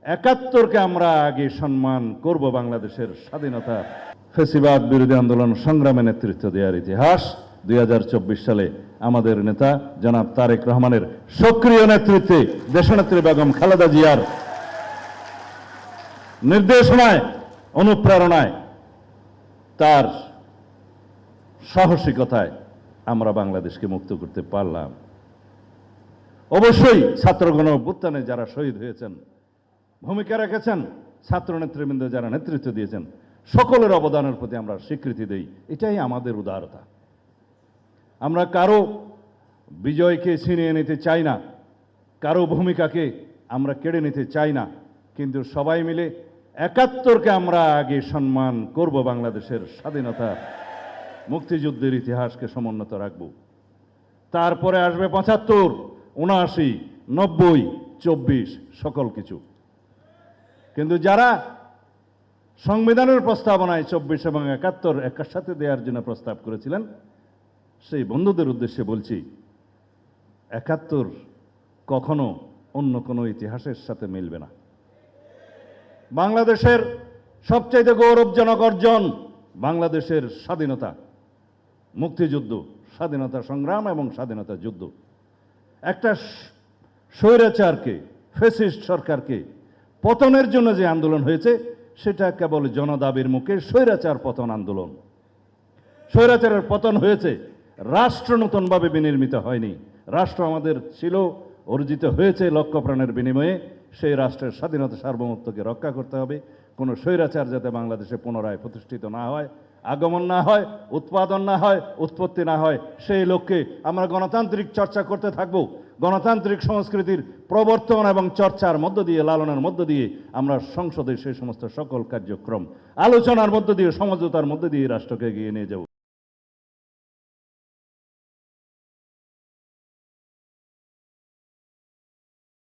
71কে আমরা আগে সম্মান করব। বাংলাদেশের স্বাধীনতা ফ্যাসিবাদ বিরোধী আন্দোলন সংগ্রামে নেতৃত্ব দেওয়ার ইতিহাস 2024 সালে আমাদের নেতা জনাব তারেক রহমানের সক্রিয় নেতৃত্বে দেশনেত্রী বেগম খালেদা জিয়ার নির্দেশনায়, অনুপ্রেরণায়, তার সাহসিকতায় আমরা বাংলাদেশকে মুক্ত করতে পারলাম। অবশ্যই ছাত্রগণ অভ্যুত্থানে যারা শহীদ হয়েছেন, ভূমিকা রেখেছেন, ছাত্র নেতৃবৃন্দ যারা নেতৃত্ব দিয়েছেন, সকলের অবদানের প্রতি আমরা স্বীকৃতি দেই। এটাই আমাদের উদারতা। আমরা কারো বিজয়কে ছিনিয়ে নিতে চাই না, কারো ভূমিকাকে আমরা কেড়ে নিতে চাই না, কিন্তু সবাই মিলে 71কে আমরা আগে সম্মান করব। বাংলাদেশের স্বাধীনতা মুক্তিযুদ্ধের ইতিহাসকে সমুন্নত রাখব। তারপরে আসবে 75, 79, 90, 24 সকল কিছু। কিন্তু যারা সংবিধানের প্রস্তাবনায় 24 এবং 71 একসাথে দেওয়ার জন্য প্রস্তাব করেছিলেন, সেই বন্ধুদের উদ্দেশ্যে বলছি, 71 কখনো অন্য কোনো ইতিহাসের সাথে মিলবে না। বাংলাদেশের সবচাইতে গৌরবজনক অর্জন বাংলাদেশের স্বাধীনতা, মুক্তিযুদ্ধ, স্বাধীনতা সংগ্রাম এবং স্বাধীনতা যুদ্ধ। একটা স্বৈরাচারকে, ফ্যাসিস্ট সরকারকে পতনের জন্য যে আন্দোলন হয়েছে, সেটা কেবল জনদাবির মুখে স্বৈরাচার পতন আন্দোলন। স্বৈরাচারের পতন হয়েছে, রাষ্ট্র নতুনভাবে বিনির্মিত হয়নি। রাষ্ট্র আমাদের ছিল, অর্জিত হয়েছে লক্ষ প্রাণের বিনিময়ে। সেই রাষ্ট্রের স্বাধীনতা সার্বভৌমত্বকে রক্ষা করতে হবে। কোনো স্বৈরাচার যাতে বাংলাদেশে পুনরায় প্রতিষ্ঠিত না হয়, আগমন না হয়, উৎপাদন না হয়, উৎপত্তি না হয়, সেই লক্ষ্যে আমরা গণতান্ত্রিক চর্চা করতে থাকব। গণতান্ত্রিক সংস্কৃতির প্রবর্তন এবং চর্চার মধ্য দিয়ে, লালনের মধ্য দিয়ে আমরা সংসদে সেই সমস্ত সকল কার্যক্রম আলোচনার মধ্য দিয়ে, সমঝোতার মধ্য দিয়ে রাষ্ট্রকে এগিয়ে নিয়ে যাব।